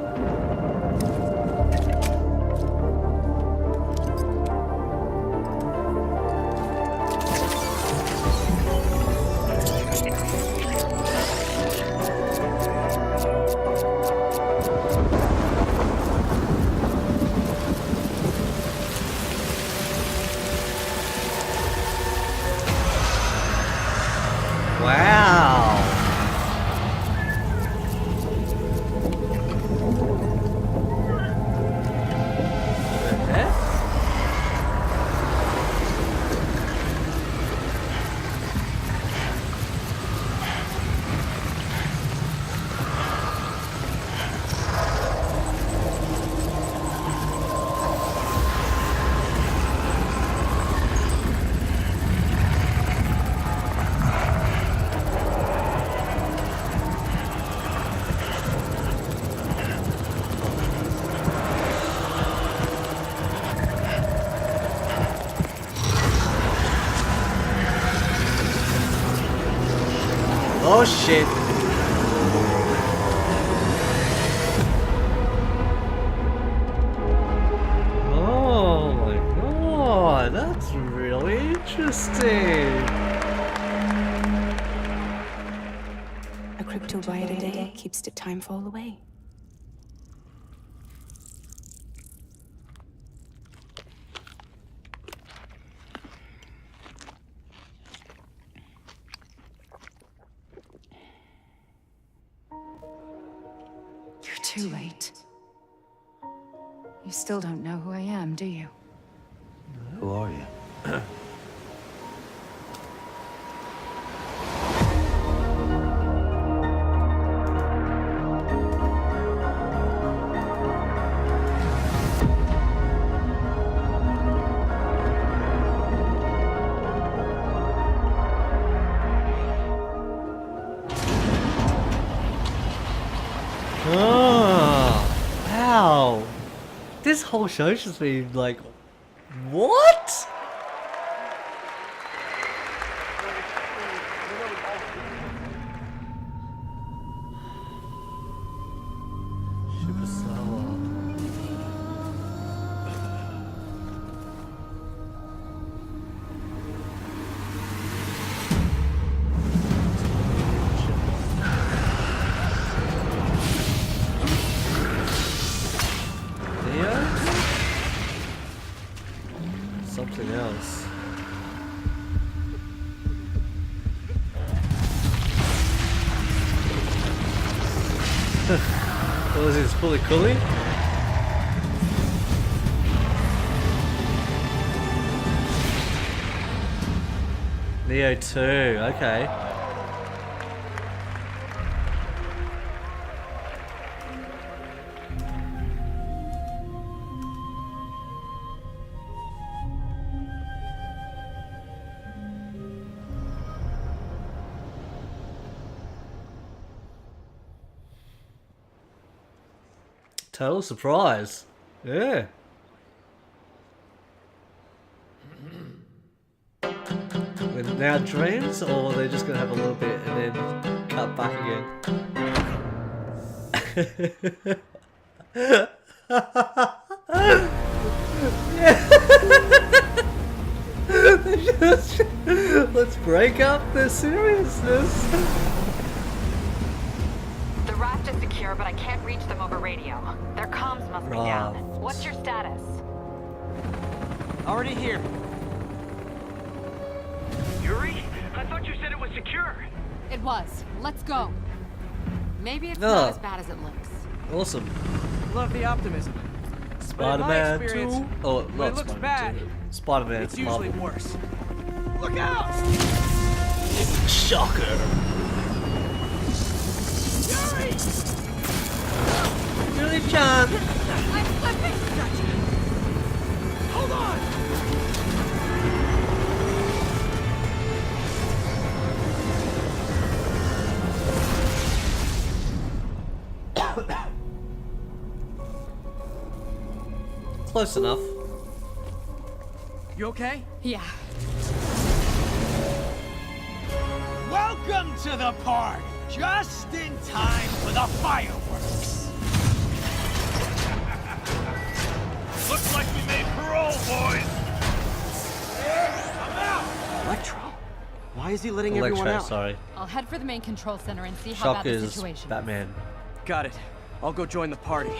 Wow. Oh shit. Oh my god, that's really interesting. A cryptobite a day keeps the timefall away. You're too late. You still don't know who I am, do you? Who are you? whole show's just been like, what? Something else. What was this, fully cooling? Neo 2, okay. Total surprise. Yeah. With now dreams, or they're just gonna have a little bit and then cut back again. Let's break up the seriousness. The raft is secure, but I can't reach them over radio. Their comms must be down. What's your status? Already here. Yuri? I thought you said it was secure. It was. Let's go. Maybe it's not as bad as it looks. Awesome. Love the optimism. Spider-Man 2? Oh, not Spider-Man 2. Spider-Man. It's usually worse. Look out! Shocker. Yuri-chan! I'm slipping! Hold on! Close enough. You okay? Yeah. Welcome to the party! Just in time for the fireworks! Looks like we made parole, boys! I'm out! Electro? Why is he letting everyone out? Sorry. I'll head for the main control center and see how bad the Shocker's situation is. Batman. Got it. I'll go join the party.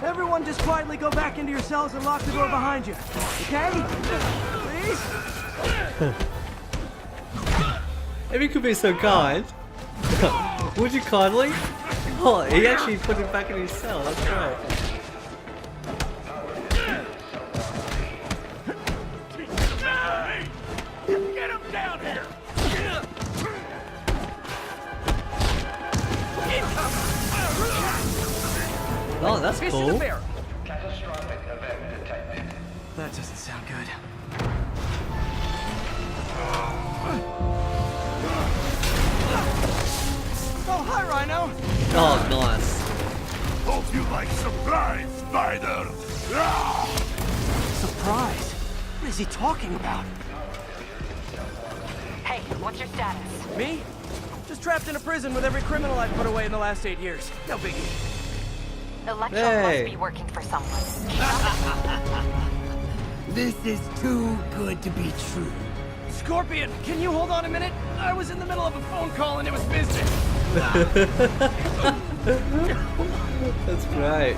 Everyone just quietly go back into your cells and lock the door behind you. Okay? Please? If you could be so kind. Would you kindly? Oh, he actually put him back in his cell. That's great. Get him down here! Oh, that's cool. Catastrophic event detected. That doesn't sound good. Oh, hi, Rhino. Oh, nice. Hope you like surprise, Spider. Surprise? What is he talking about? Hey, what's your status? Me? Just trapped in a prison with every criminal I've put away in the last 8 years. No biggie. Electro Hey. must be working for someone. This is too good to be true. Scorpion, can you hold on a minute? I was in the middle of a phone call and it was business. That's great.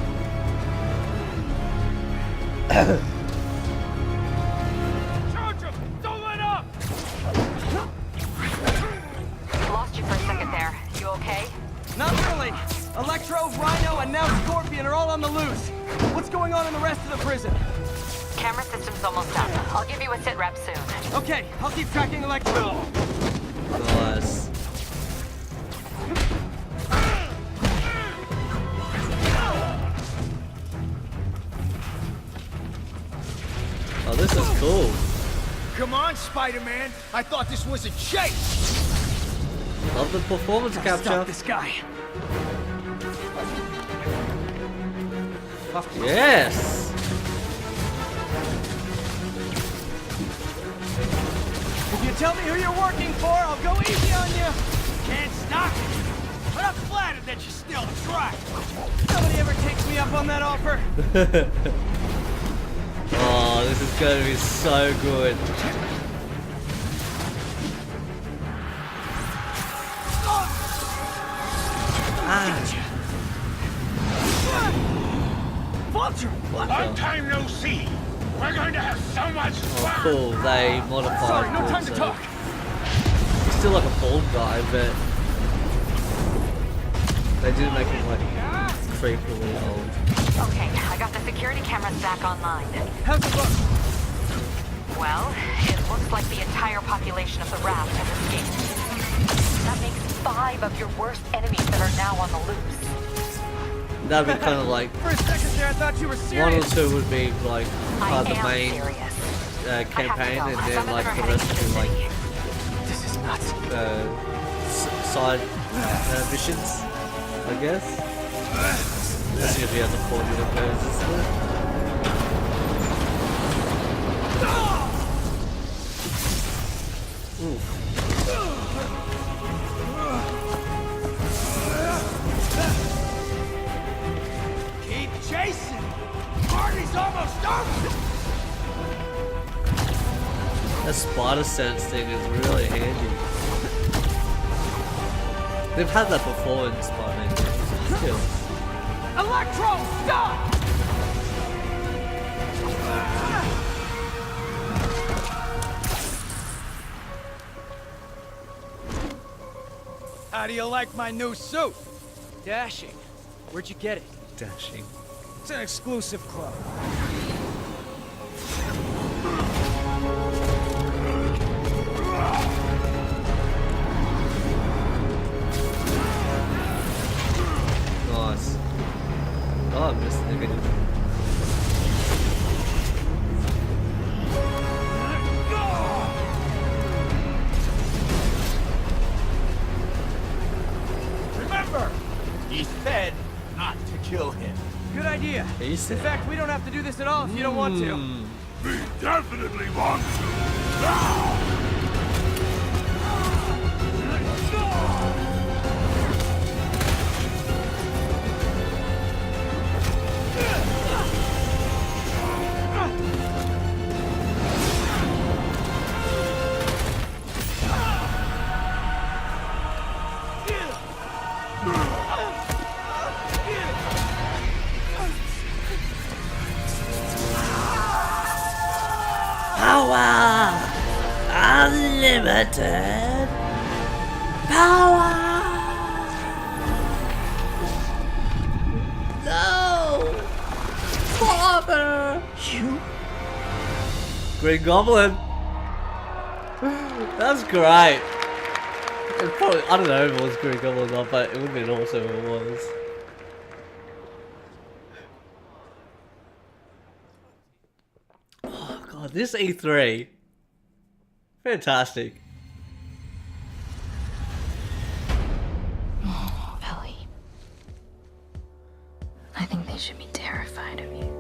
Charge him! Don't let up! Lost you for a second there. You okay? Not really. Electro, Rhino, and now Scorpion are all on the loose. What's going on in the rest of the prison? Camera system's almost up. I'll give you a sit rep soon. Okay, I'll keep tracking Electro. Nice. Oh, this is cool. Come on, Spider-Man. I thought this was a chase. Love the performance capture. Stop this guy. Fuck yes! If you tell me who you're working for, I'll go easy on you. Can't stop it. But I'm flattered that you still try. Nobody ever takes me up on that offer. Oh, this is going to be so good. Vulture! Long time no see. We're going to have so much fun. Oh, cool. They modified. Sorry, no time to talk. He's still like a bald guy, but they did make him like creepily old. Okay, I got the security cameras back online. How's it look? Well, it looks like the entire population of the raft has escaped. That makes 5 of your worst enemies that are now on the loose. That'd be kind of like For a second there, I thought you were serious. 1 or 2 would be like part of the main campaign, and then like the rest would be like This is nuts. side missions, I guess. That's usually how the formula goes, isn't it? Oof. Keep chasing. Party's almost over. That spider sense thing is really handy. They've had that before in Spider-Man games. Still. Electro, stop! How do you like my new suit? Dashing. Where'd you get it? Dashing. It's an exclusive club. Nice. Oh, I missed the video. Remember, he said not to kill him. Good idea. He said. In fact, we don't have to do this at all if you don't want to. We definitely want to. Power! Unlimited power! No! Father! You? Green Goblin! That's great! It's probably, I don't know if it was Green Goblin or not, but it would have been awesome if it was. Oh god, this E3. Fantastic. Oh, Ellie. I think they should be terrified of you.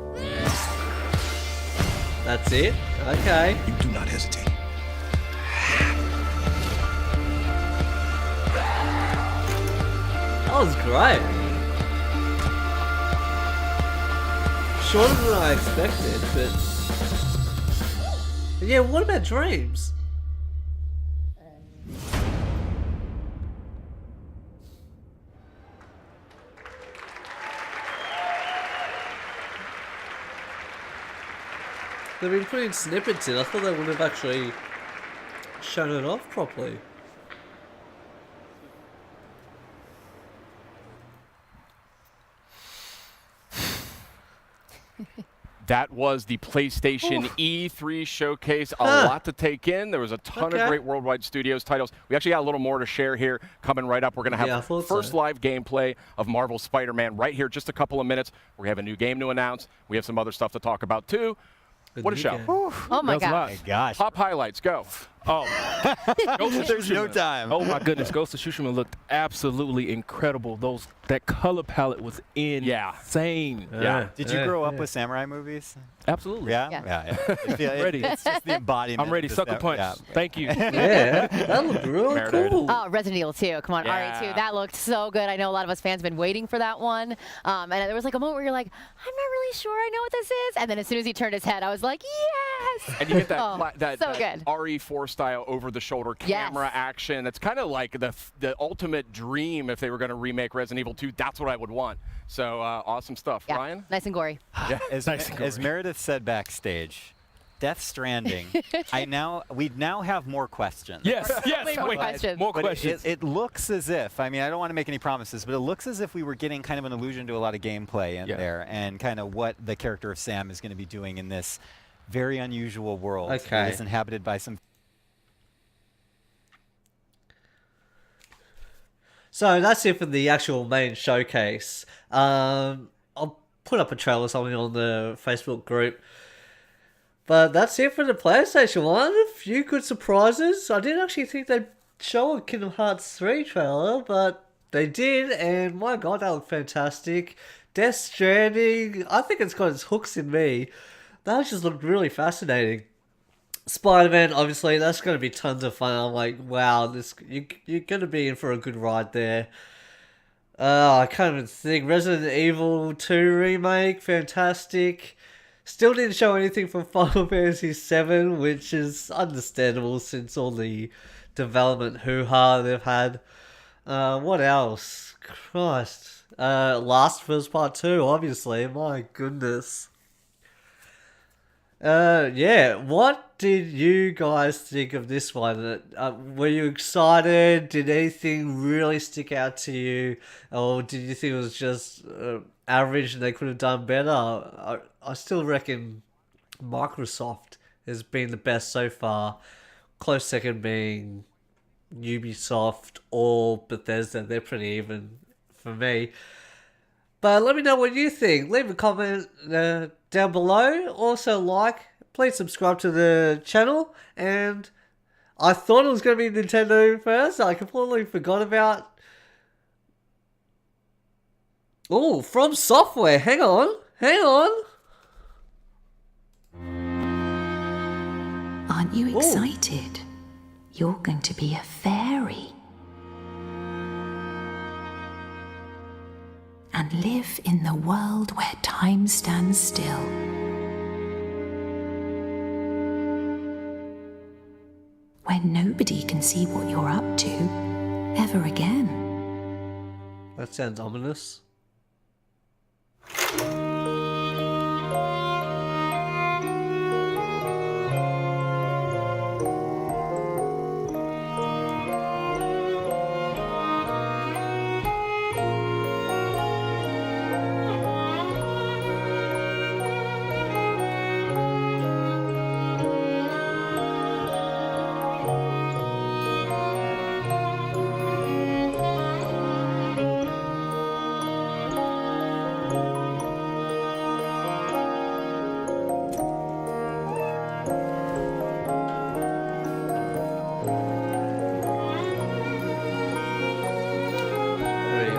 That's it? Okay. You do not hesitate. That was great. Shorter than I expected, but... Yeah, what about Dreams? They've been putting snippets in. I thought they would have actually shown it off properly. That was the PlayStation E3 showcase. A lot to take in. There was a ton of great Worldwide Studios titles. We actually got a little more to share here coming right up. We're going to have the first live gameplay of Marvel Spider-Man right here, just a couple of minutes. We have a new game to announce. We have some other stuff to talk about too. What a show. Oh my God. Top highlights, go. Oh, Ghost of There's no Tsushima. time. Oh my goodness, Ghost of Tsushima looked absolutely incredible. That color palette was insane. Yeah. Did you grow up with samurai movies? Absolutely. Yeah. Ready. It's just the embodiment. I'm ready. of Sucker punch. Yeah. Thank you. Yeah, that looked really cool. Oh, Resident Evil 2. Come on, Yeah. RE2. That looked so good. I know a lot of us fans have been waiting for that one. And there was like a moment where you're like, I'm not really sure I know what this is. And then as soon as he turned his head, I was like, yes! And you get that so that good. RE4 style over-the-shoulder camera action. That's kind of like the ultimate dream if they were going to remake Resident Evil 2. That's what I would want. So awesome stuff. Yeah, Ryan? nice and gory. Yeah, As Meredith said backstage, Death Stranding. we now have more questions. Yes. More questions. More But questions. it looks as if, I mean, I don't want to make any promises, but it looks as if we were getting kind of an allusion to a lot of gameplay in there and kind of what the character of Sam is going to be doing in this very unusual world that is inhabited by some. So that's it for the actual main showcase. I'll put up a trailer or something on the Facebook group. But that's it for the PlayStation one. A few good surprises. I didn't actually think they'd show a Kingdom Hearts 3 trailer, but they did, and my god, that looked fantastic. Death Stranding, I think it's got its hooks in me. That just looked really fascinating. Spider-Man, obviously, that's going to be tons of fun. I'm like, wow, you're going to be in for a good ride there. I can't even think. Resident Evil 2 remake, fantastic. Still didn't show anything from Final Fantasy VII, which is understandable since all the development hoo-ha they've had. What else? Christ. Last of Us Part 2, obviously. My goodness. Yeah, what did you guys think of this one? Were you excited? Did anything really stick out to you? Or did you think it was just average and they could have done better? I still reckon Microsoft has been the best so far. Close second being Ubisoft or Bethesda. They're pretty even for me. But let me know what you think. Leave a comment down below. Also please subscribe to the channel. And I thought it was going to be Nintendo first. I completely forgot about... Oh, From Software. Hang on. Aren't you excited? You're going to be a fairy. And live in the world where time stands still. Where nobody can see what you're up to ever again. That sounds ominous.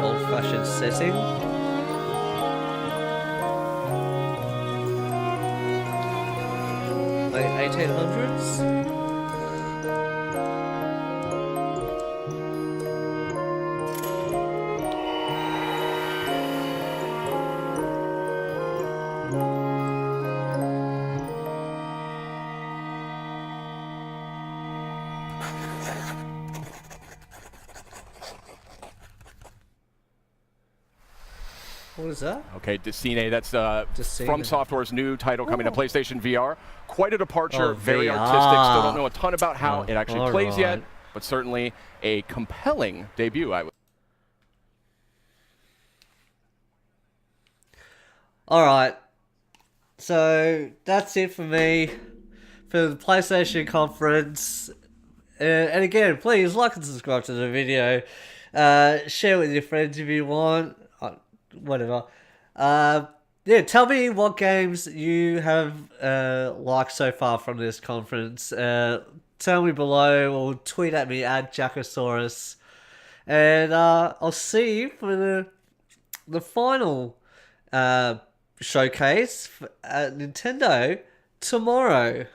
Old-fashioned setting. Late 1800s. What is that? Okay, Decine, that's From Software's new title coming to PlayStation VR. Quite a departure, very VR. artistic. Still don't know a ton about how it actually plays yet, but certainly a compelling debut, I would. Alright, so that's it for me for the PlayStation conference. And again, please like and subscribe to the video. Share with your friends if you want. Whatever. Yeah, tell me what games you have liked so far from this conference. Tell tell me below or tweet at me at Jackosaurus. And I'll see you for the final showcase at Nintendo tomorrow.